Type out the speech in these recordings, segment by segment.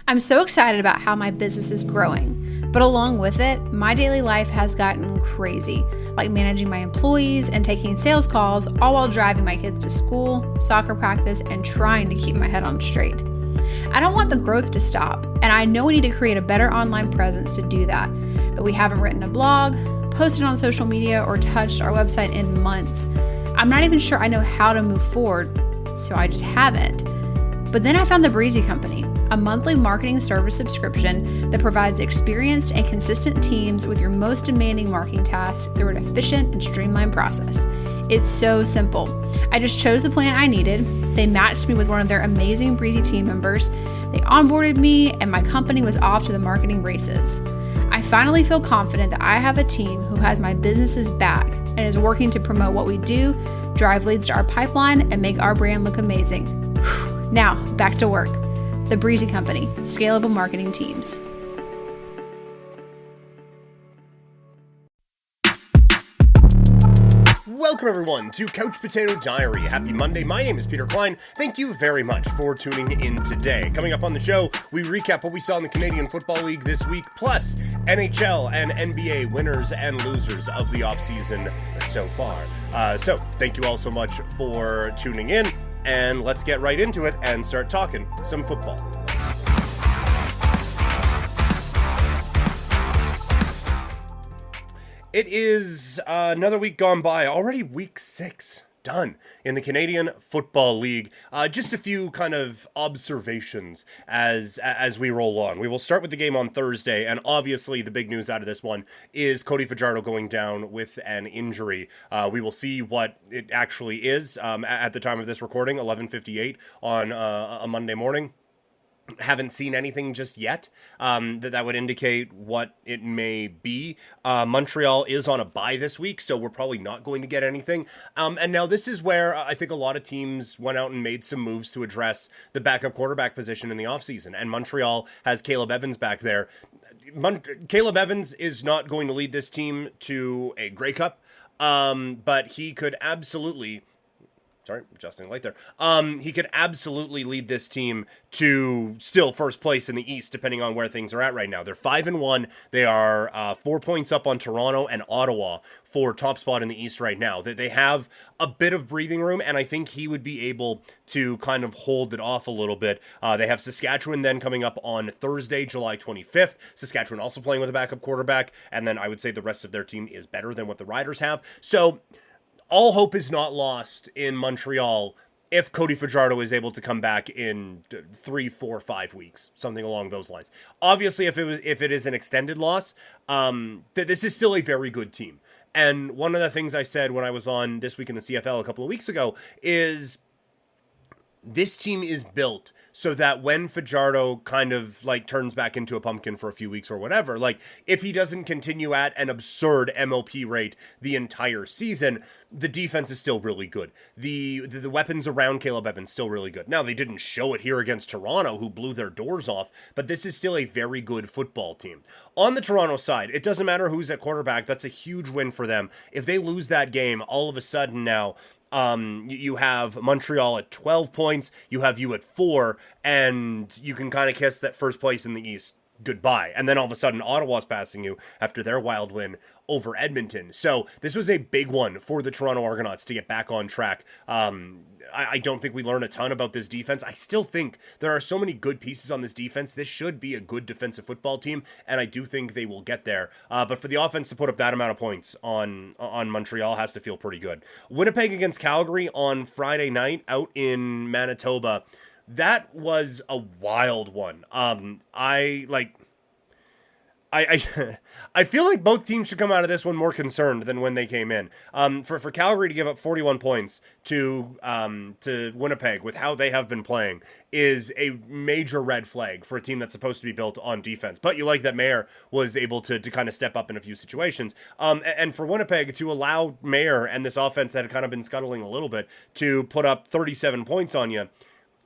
I'm so excited about how my business is growing, but along with it, my daily life has gotten crazy, like managing my employees and taking sales calls, all while driving my kids to school, soccer practice, and trying to keep my head on straight. I don't want the growth to stop, and I know we need to create a better online presence to do that, but we haven't written a blog, posted on social media, or touched our website in months. I'm not even sure I know how to move forward, so I just haven't. But then I found the Breezy Company, a monthly marketing service subscription that provides experienced and consistent teams with your most demanding marketing tasks through an efficient and streamlined process. It's so simple. I just chose the plan I needed. They matched me with one of their amazing Breezy team members. They onboarded me, and my company was off to the marketing races. I finally feel confident that I have a team who has my business's back and is working to promote what we do, drive leads to our pipeline, and make our brand look amazing. Now, back to work. The Breezy Company, scalable marketing teams. Welcome everyone to Couch Potato Diary. Happy Monday. My name is Peter Klein. Thank you very much for tuning in today. Coming up on the show, we recap what we saw in the Canadian Football League this week, plus NHL and NBA winners and losers of the off-season so far. So thank you all so much for tuning in, and let's get right into it and start talking some football. It is another week gone by, already week 6 done in the Canadian Football League. Just a few kind of observations as we roll on. We will start with the game on Thursday, and obviously the big news out of this one is Cody Fajardo going down with an injury. We will see what it actually is at the time of this recording, 11:58 on a Monday morning. Haven't seen anything just yet that would indicate what it may be. Montreal is on a bye this week, so we're probably not going to get anything. And now this is where I think a lot of teams went out and made some moves to address the backup quarterback position in the offseason. And Montreal has Caleb Evans back there. Caleb Evans is not going to lead this team to a Grey Cup, but he could absolutely... Sorry, adjusting light there. He could absolutely lead this team to still first place in the East, depending on where things are at right now. They're 5-1. They are 4 points up on Toronto and Ottawa for top spot in the East right now. They have a bit of breathing room, and I think he would be able to kind of hold it off a little bit. They have Saskatchewan then coming up on Thursday, July 25th. Saskatchewan also playing with a backup quarterback, and then I would say the rest of their team is better than what the Riders have. So all hope is not lost in Montreal if Cody Fajardo is able to come back in 3, 4, 5 weeks, something along those lines. Obviously, if it is an extended loss, this is still a very good team. And one of the things I said when I was on This Week in the CFL a couple of weeks ago is this team is built so that when Fajardo kind of like turns back into a pumpkin for a few weeks or whatever, like if he doesn't continue at an absurd MOP rate the entire season, the defense is still really good. The weapons around Caleb Evans still really good. Now, they didn't show it here against Toronto, who blew their doors off, but this is still a very good football team. On the Toronto side, it doesn't matter who's at quarterback. That's a huge win for them. If they lose that game, all of a sudden now, you have Montreal at 12 points, you have you at 4, and you can kind of kiss that first place in the East goodbye. And then all of a sudden, Ottawa's passing you after their wild win over Edmonton. So this was a big one for the Toronto Argonauts to get back on track. I don't think we learn a ton about this defense. I still think there are so many good pieces on this defense. This should be a good defensive football team, and I do think they will get there. But for the offense to put up that amount of points on Montreal has to feel pretty good. Winnipeg against Calgary on Friday night out in Manitoba. That was a wild one. I feel like both teams should come out of this one more concerned than when they came in. For Calgary to give up 41 points to Winnipeg with how they have been playing is a major red flag for a team that's supposed to be built on defense. But you like that Mayer was able to kind of step up in a few situations. And for Winnipeg to allow Mayer and this offense that had kind of been scuttling a little bit to put up 37 points on you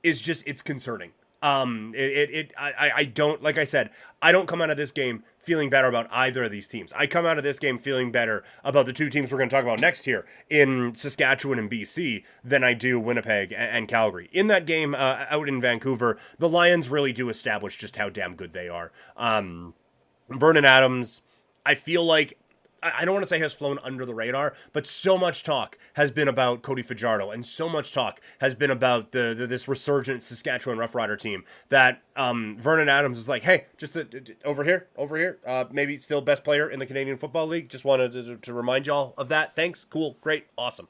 is just, it's concerning. I don't, like I said, I don't come out of this game feeling better about either of these teams. I come out of this game feeling better about the two teams we're going to talk about next here in Saskatchewan and BC than I do Winnipeg and Calgary. In that game out in Vancouver, the Lions really do establish just how damn good they are. Vernon Adams, I feel like, I don't want to say has flown under the radar, but so much talk has been about Cody Fajardo, and so much talk has been about this resurgent Saskatchewan Roughrider team that Vernon Adams is like, hey, just over here, maybe still best player in the Canadian Football League. Just wanted to remind y'all of that. Thanks. Cool. Great. Awesome.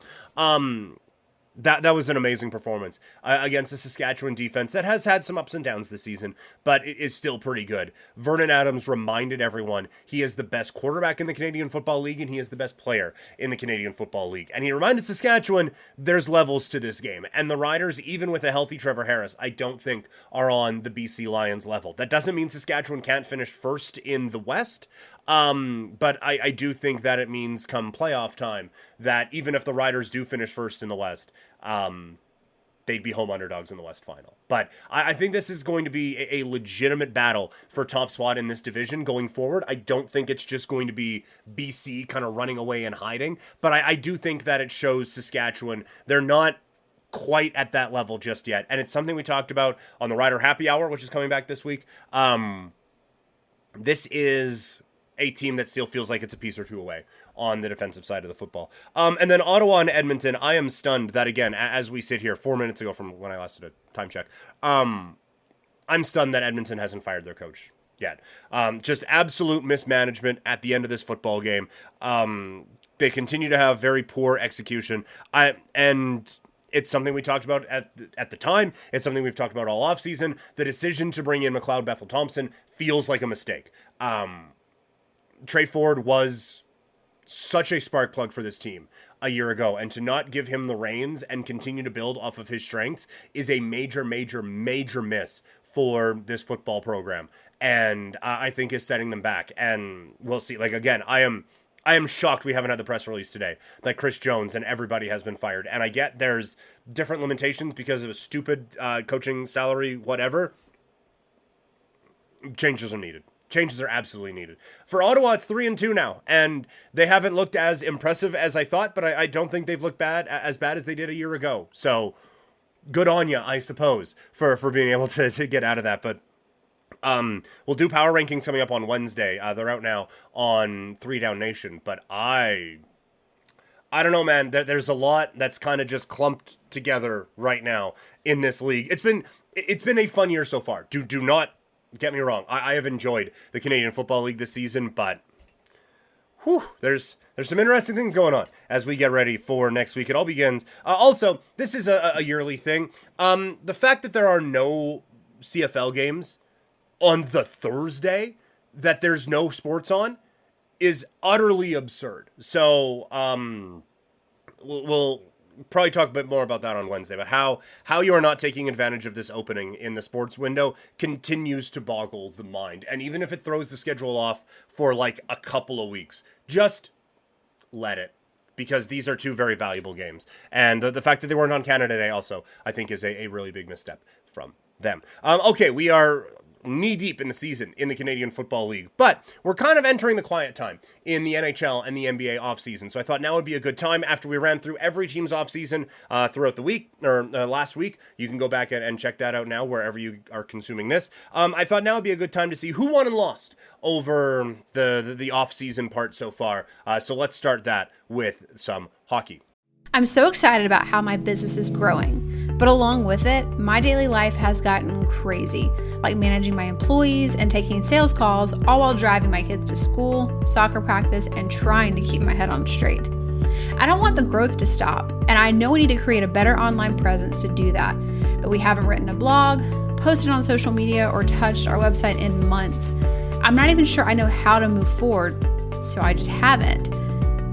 That was an amazing performance against the Saskatchewan defense that has had some ups and downs this season, but it is still pretty good. Vernon Adams reminded everyone he is the best quarterback in the Canadian Football League and he is the best player in the Canadian Football League. And he reminded Saskatchewan there's levels to this game. And the Riders, even with a healthy Trevor Harris, I don't think are on the BC Lions level. That doesn't mean Saskatchewan can't finish first in the West. But I do think that it means come playoff time that even if the Riders do finish first in the West, they'd be home underdogs in the West final. But I think this is going to be a legitimate battle for top spot in this division going forward. I don't think it's just going to be BC kind of running away and hiding, but I do think that it shows Saskatchewan they're not quite at that level just yet. And it's something we talked about on the Rider Happy Hour, which is coming back this week. This is a team that still feels like it's a piece or two away on the defensive side of the football. And then Ottawa and Edmonton, I am stunned that, again, as we sit here 4 minutes ago from when I last did a time check, I'm stunned that Edmonton hasn't fired their coach yet. Just absolute mismanagement at the end of this football game. They continue to have very poor execution. And it's something we talked about at the time. It's something we've talked about all offseason. The decision to bring in McLeod Bethel-Thompson feels like a mistake. Trey Ford was such a spark plug for this team a year ago, and to not give him the reins and continue to build off of his strengths is a major, major, major miss for this football program, and I think is setting them back. And we'll see. Like, again, I am shocked we haven't had the press release today that Chris Jones and everybody has been fired. And I get there's different limitations because of a stupid coaching salary, whatever. Changes are needed. Changes are absolutely needed. For Ottawa, it's 3-2 now, and they haven't looked as impressive as I thought, but I don't think they've looked as bad as they did a year ago. So good on you, I suppose, for being able to get out of that. But we'll do power rankings coming up on Wednesday. They're out now on 3 Down Nation, but I don't know, man. There's a lot that's kind of just clumped together right now in this league. It's been a fun year so far. Do not get me wrong. I have enjoyed the Canadian Football League this season, but there's some interesting things going on as we get ready for next week. It all begins. Also, this is a yearly thing. The fact that there are no CFL games on the Thursday that there's no sports on is utterly absurd. So we'll probably talk a bit more about that on Wednesday, but how you are not taking advantage of this opening in the sports window continues to boggle the mind. And even if it throws the schedule off for like a couple of weeks, just let it, because these are two very valuable games. And the fact that they weren't on Canada Day also, I think, is a really big misstep from them. Okay, we are knee-deep in the season in the Canadian Football League, but we're kind of entering the quiet time in the NHL and the NBA off-season, so I thought now would be a good time after we ran through every team's off-season throughout the week, or last week. You can go back and check that out now wherever you are consuming this. I thought now would be a good time to see who won and lost over the off-season part so far, so let's start that with some hockey. I'm so excited about how my business is growing. But along with it, my daily life has gotten crazy, like managing my employees and taking sales calls, all while driving my kids to school, soccer practice, and trying to keep my head on straight. I don't want the growth to stop, and I know we need to create a better online presence to do that, but we haven't written a blog, posted on social media, or touched our website in months. I'm not even sure I know how to move forward, so I just haven't.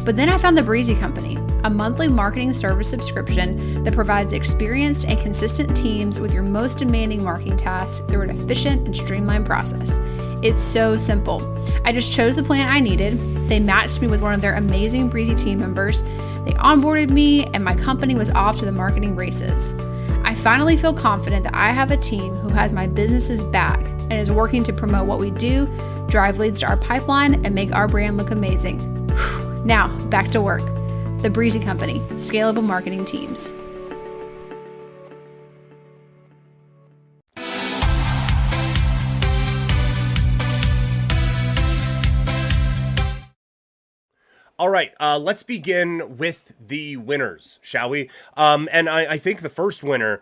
But then I found the Breezy Company, a monthly marketing service subscription that provides experienced and consistent teams with your most demanding marketing tasks through an efficient and streamlined process. It's so simple. I just chose the plan I needed. They matched me with one of their amazing Breezy team members. They onboarded me, and my company was off to the marketing races. I finally feel confident that I have a team who has my business's back and is working to promote what we do, drive leads to our pipeline, and make our brand look amazing. Whew. Now, back to work. The Breezy Company, Scalable Marketing Teams. All right, let's begin with the winners, shall we? And I think the first winner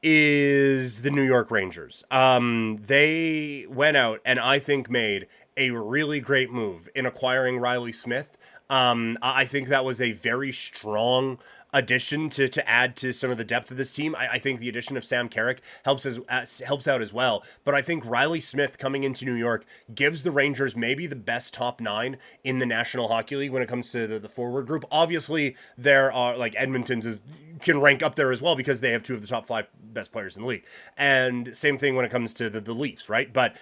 is the New York Rangers. They went out and I think made a really great move in acquiring Riley Smith. I think that was a very strong addition to add to some of the depth of this team. I think the addition of Sam Carrick helps out as well. But I think Riley Smith coming into New York gives the Rangers maybe the best top 9 in the National Hockey League when it comes to the forward group. Obviously, there are like Edmonton's can rank up there as well because they have 2 of the top 5 best players in the league. And same thing when it comes to the Leafs, right? But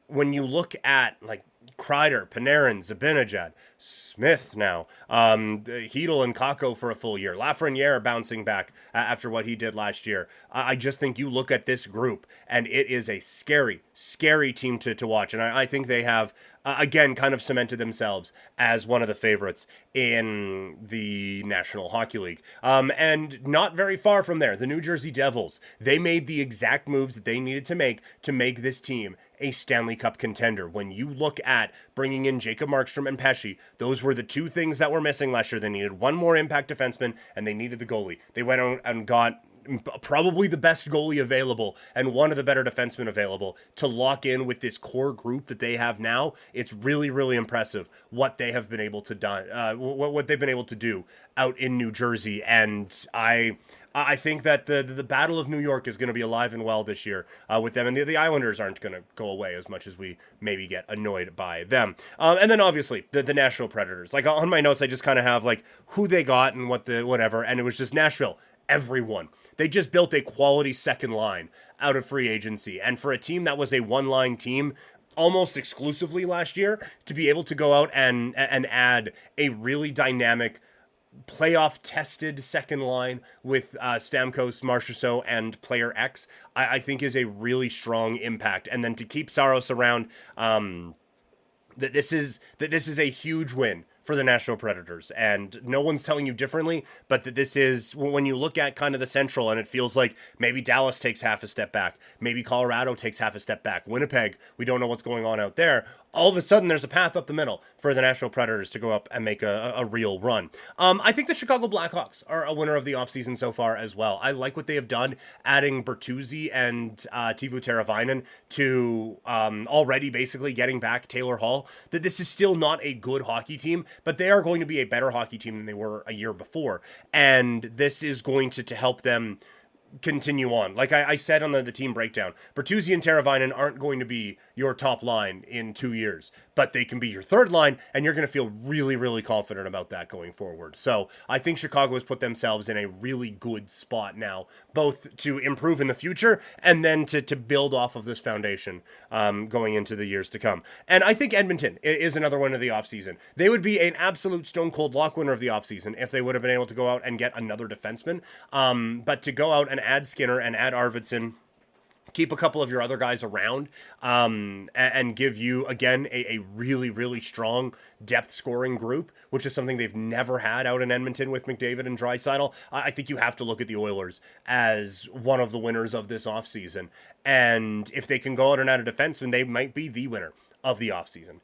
when you look at like Kreider, Panarin, Zibanejad, Smith now, Hedl and Kakko for a full year, Lafreniere bouncing back after what he did last year. I just think you look at this group and it is a scary, scary team to watch. And I think they have, again, kind of cemented themselves as one of the favorites in the National Hockey League. And not very far from there, the New Jersey Devils, they made the exact moves that they needed to make this team a Stanley Cup contender. When you look at bringing in Jacob Markstrom and Pesce, those were the 2 things that were missing last year. They needed one more impact defenseman, and they needed the goalie. They went out and got probably the best goalie available and one of the better defensemen available to lock in with this core group that they have now. It's really, really impressive what they have been able to what they've been able to do out in New Jersey. And I think that the Battle of New York is going to be alive and well this year with them. And the Islanders aren't going to go away as much as we maybe get annoyed by them. And then obviously the Nashville Predators. Like on my notes, I just kind of have like who they got and whatever. And it was just Nashville. Everyone. They just built a quality second line out of free agency. And for a team that was a one-line team almost exclusively last year, to be able to go out and add a really dynamic playoff-tested second line with Stamkos, Marchessault, and Player X, I think is a really strong impact. And then to keep Saros around, that this is a huge win for the Nashville Predators, and no one's telling you differently, but that this is, when you look at kind of the Central, and it feels like maybe Dallas takes half a step back, maybe Colorado takes half a step back, Winnipeg, we don't know what's going on out there. All of a sudden, there's a path up the middle for the Nashville Predators to go up and make a real run. I think the Chicago Blackhawks are a winner of the offseason so far as well. I like what they have done, adding Bertuzzi and Teuvo Teravainen to already basically getting back Taylor Hall. That this is still not a good hockey team, but they are going to be a better hockey team than they were a year before. And this is going to help them continue on. Like I said on the team breakdown, Bertuzzi and Teravainen aren't going to be your top line in 2 years, but they can be your third line, and you're going to feel really, really confident about that going forward. So I think Chicago has put themselves in a really good spot now, both to improve in the future and then to build off of this foundation going into the years to come. And I think Edmonton is another one of the offseason. They would be an absolute stone-cold lock winner of the offseason if they would have been able to go out and get another defenseman. But to go out and add Skinner and add Arvidsson, keep a couple of your other guys around, and give you, again, a really, really strong depth scoring group, which is something they've never had out in Edmonton with McDavid and Draisaitl. I think you have to look at the Oilers as one of the winners of this offseason. And if they can go out and add a defenseman, they might be the winner of the offseason.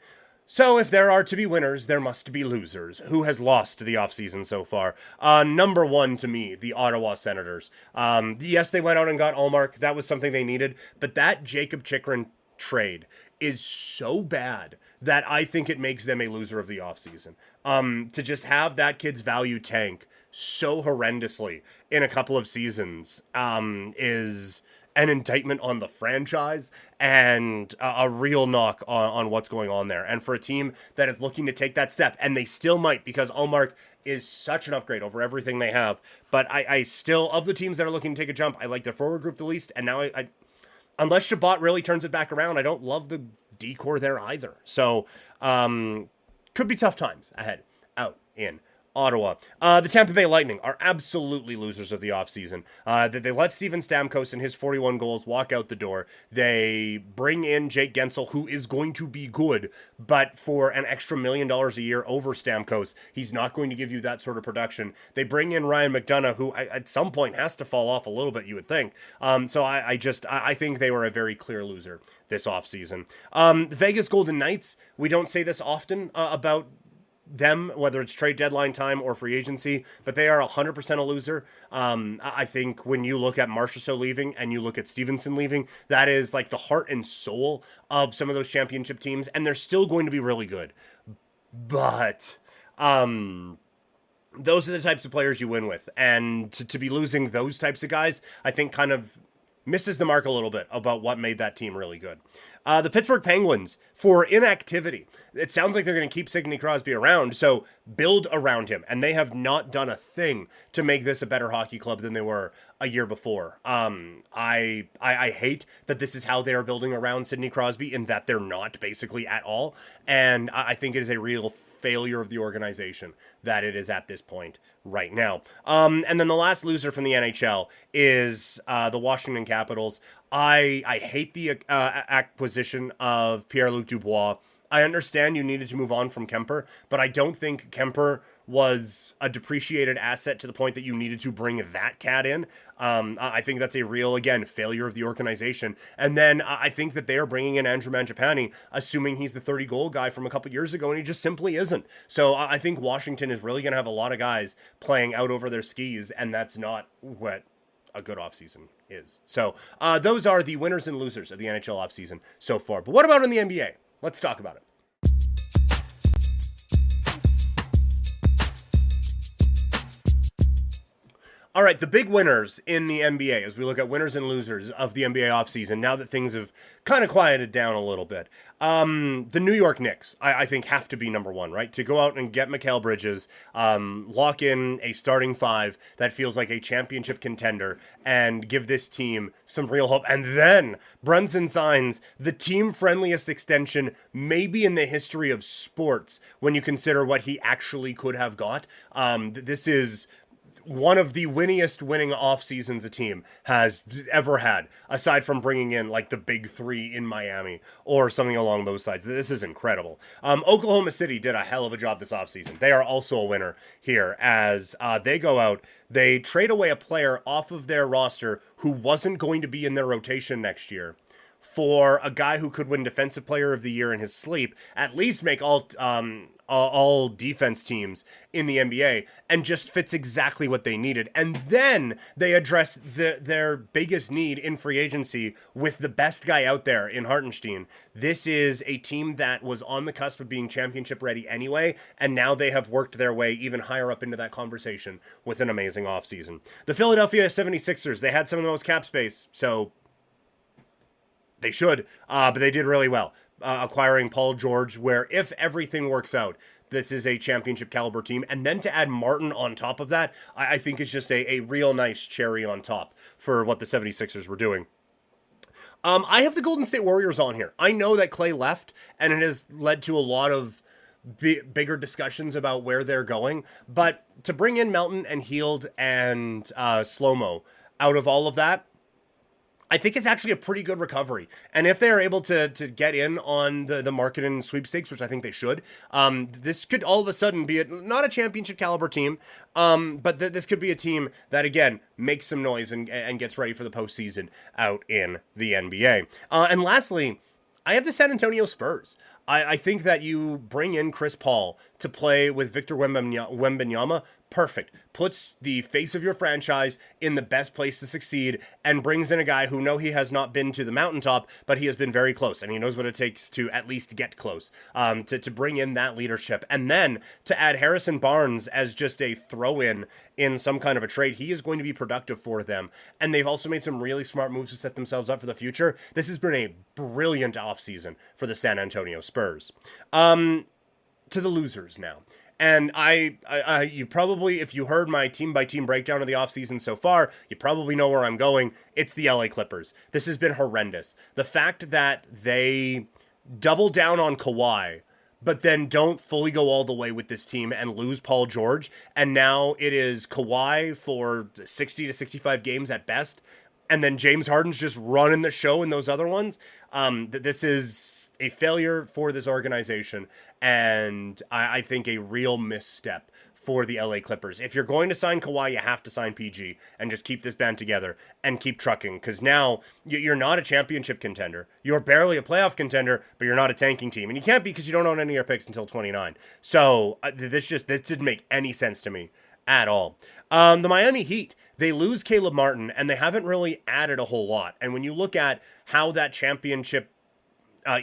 So if there are to be winners, there must be losers. Who has lost the offseason so far? Number one to me, the Ottawa Senators. Yes, they went out and got Ullmark. That was something they needed. But that Jacob Chychrun trade is so bad that I think it makes them a loser of the offseason. To just have that kid's value tank so horrendously in a couple of seasons is an indictment on the franchise and a real knock on what's going on there. And for a team that is looking to take that step, and they still might, because Ullmark is such an upgrade over everything they have. But I still, of the teams that are looking to take a jump, I like their forward group the least. And now I unless Shabbat really turns it back around, I don't love the decor there either. So could be tough times ahead out in Ottawa. The Tampa Bay Lightning are absolutely losers of the offseason. They let Steven Stamkos and his 41 goals walk out the door. They bring in Jake Gensel, who is going to be good, but for an extra $1 million a year over Stamkos, he's not going to give you that sort of production. They bring in Ryan McDonough, who at some point has to fall off a little bit, you would think. So I think they were a very clear loser this offseason. The Vegas Golden Knights, we don't say this often about them, whether it's trade deadline time or free agency, but they are 100% a loser. I think when you look at Marchessault leaving and you look at Stevenson leaving, that is like the heart and soul of some of those championship teams, and they're still going to be really good. But those are the types of players you win with, and to be losing those types of guys, I think kind of misses the mark a little bit about what made that team really good. The Pittsburgh Penguins, for inactivity. It sounds like they're going to keep Sidney Crosby around, so build around him. And they have not done a thing to make this a better hockey club than they were a year before. I hate that this is how they are building around Sidney Crosby, in that they're not basically at all. And I think it is a real failure of the organization that it is at this point right now. And then the last loser from the NHL is the Washington Capitals. I hate the acquisition of Pierre-Luc Dubois. I understand you needed to move on from Kemper, but I don't think Kemper was a depreciated asset to the point that you needed to bring that cat in. I think that's a real, again, failure of the organization. And then I think that they are bringing in Andrew Mangiapane, assuming he's the 30-goal guy from a couple years ago, and he just simply isn't. So I think Washington is really going to have a lot of guys playing out over their skis, and that's not what a good offseason is. So those are the winners and losers of the NHL offseason so far. But what about in the NBA? Let's talk about it. All right, the big winners in the NBA, as we look at winners and losers of the NBA offseason, now that things have kind of quieted down a little bit. The New York Knicks, I think, have to be number one, right? To go out and get Mikal Bridges, lock in a starting five that feels like a championship contender, and give this team some real hope. And then Brunson signs the team-friendliest extension maybe in the history of sports when you consider what he actually could have got. This is one of the winning off seasons a team has ever had, aside from bringing in like the big three in Miami or something along those sides. This is incredible. Oklahoma City did a hell of a job this offseason. They are also a winner here as they go out, they trade away a player off of their roster who wasn't going to be in their rotation next year for a guy who could win Defensive Player of the Year in his sleep, at least make all defense teams in the NBA, and just fits exactly what they needed. And then they address their biggest need in free agency with the best guy out there in Hartenstein. This is a team that was on the cusp of being championship ready anyway, and now they have worked their way even higher up into that conversation with an amazing offseason. The Philadelphia 76ers, they had some of the most cap space, so they should, but they did really well. Acquiring Paul George, where if everything works out, this is a championship caliber team. And then to add Martin on top of that, I think is just a real nice cherry on top for what the 76ers were doing. I have the Golden State Warriors on here. I know that Clay left, and it has led to a lot of bigger discussions about where they're going. But to bring in Melton and Hield and Slow-Mo out of all of that, I think it's actually a pretty good recovery. And if they are able to get in on the market and sweepstakes, which I think they should, this could all of a sudden be not a championship caliber team, but this could be a team that, again, makes some noise and gets ready for the postseason out in the NBA. And lastly, I have the San Antonio Spurs. I think that you bring in Chris Paul to play with Victor Wembanyama. Perfect. Puts the face of your franchise in the best place to succeed and brings in a guy who he has not been to the mountaintop, but he has been very close and he knows what it takes to at least get close, to bring in that leadership. And then to add Harrison Barnes as just a throw-in in some kind of a trade, he is going to be productive for them. And they've also made some really smart moves to set themselves up for the future. This has been a brilliant offseason for the San Antonio Spurs. To the losers now. And you probably, if you heard my team-by-team breakdown of the offseason so far, you probably know where I'm going. It's the LA Clippers. This has been horrendous. The fact that they doubled down on Kawhi, but then don't fully go all the way with this team and lose Paul George. And now it is Kawhi for 60 to 65 games at best. And then James Harden's just running the show in those other ones. This is a failure for this organization. And I think a real misstep for the LA Clippers. If you're going to sign Kawhi, you have to sign PG and just keep this band together and keep trucking. Because now you're not a championship contender. You're barely a playoff contender, but you're not a tanking team. And you can't be because you don't own any of your picks until 29. So this didn't make any sense to me at all. The Miami Heat, they lose Caleb Martin, and they haven't really added a whole lot. And when you look at how that championship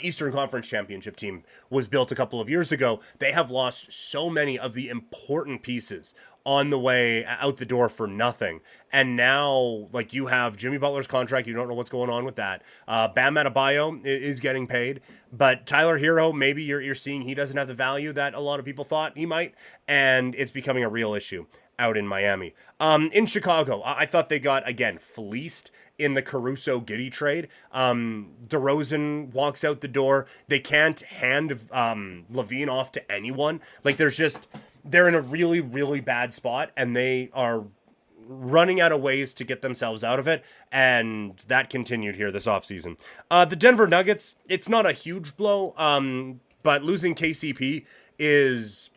Eastern Conference Championship team was built a couple of years ago, they have lost so many of the important pieces on the way out the door for nothing. And now, like, you have Jimmy Butler's contract. You don't know what's going on with that. Bam Adebayo is getting paid, but Tyler Hero, maybe you're seeing he doesn't have the value that a lot of people thought he might, and it's becoming a real issue out in Miami. In Chicago, I thought they got, again, fleeced in the Caruso-Giddey trade. DeRozan walks out the door. They can't hand Levine off to anyone. Like, they're in a really, really bad spot, and they are running out of ways to get themselves out of it, and that continued here this offseason. The Denver Nuggets, it's not a huge blow, but losing KCP is,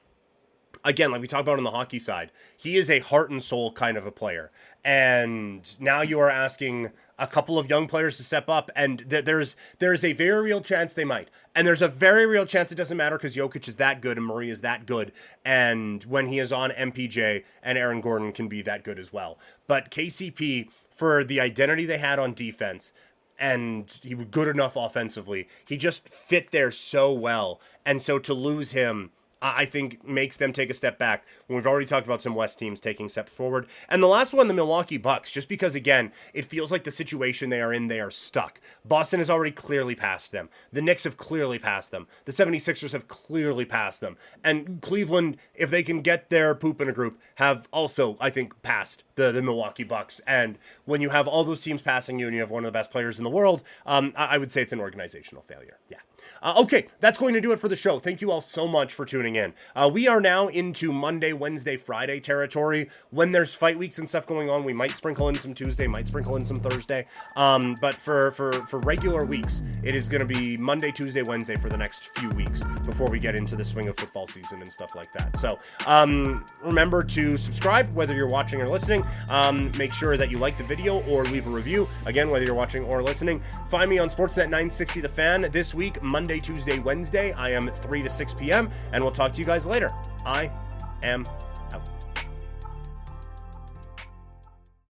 again, like we talked about on the hockey side, he is a heart and soul kind of a player. And now you are asking a couple of young players to step up, and there's a very real chance they might. And there's a very real chance it doesn't matter because Jokic is that good and Murray is that good. And when he is on, MPJ and Aaron Gordon can be that good as well. But KCP, for the identity they had on defense, and he was good enough offensively, he just fit there so well. And so to lose him, I think makes them take a step back when we've already talked about some West teams taking steps forward. And the last one, the Milwaukee Bucks, just because, again, it feels like the situation they are in, they are stuck. Boston has already clearly passed them. The Knicks have clearly passed them. The 76ers have clearly passed them. And Cleveland, if they can get their poop in a group, have also, I think, passed the Milwaukee Bucks. And when you have all those teams passing you and you have one of the best players in the world, I would say it's an organizational failure. Yeah. Okay, that's going to do it for the show. Thank you all so much for tuning in. We are now into Monday, Wednesday, Friday territory. When there's fight weeks and stuff going on, we might sprinkle in some Tuesday, might sprinkle in some Thursday. But for regular weeks, it is going to be Monday, Tuesday, Wednesday for the next few weeks before we get into the swing of football season and stuff like that. So remember to subscribe, whether you're watching or listening. Make sure that you like the video or leave a review. Again, whether you're watching or listening. Find me on Sportsnet 960 The Fan this week, Monday, Tuesday, Wednesday. I am 3 to 6 p.m. and we'll talk to you guys later. I am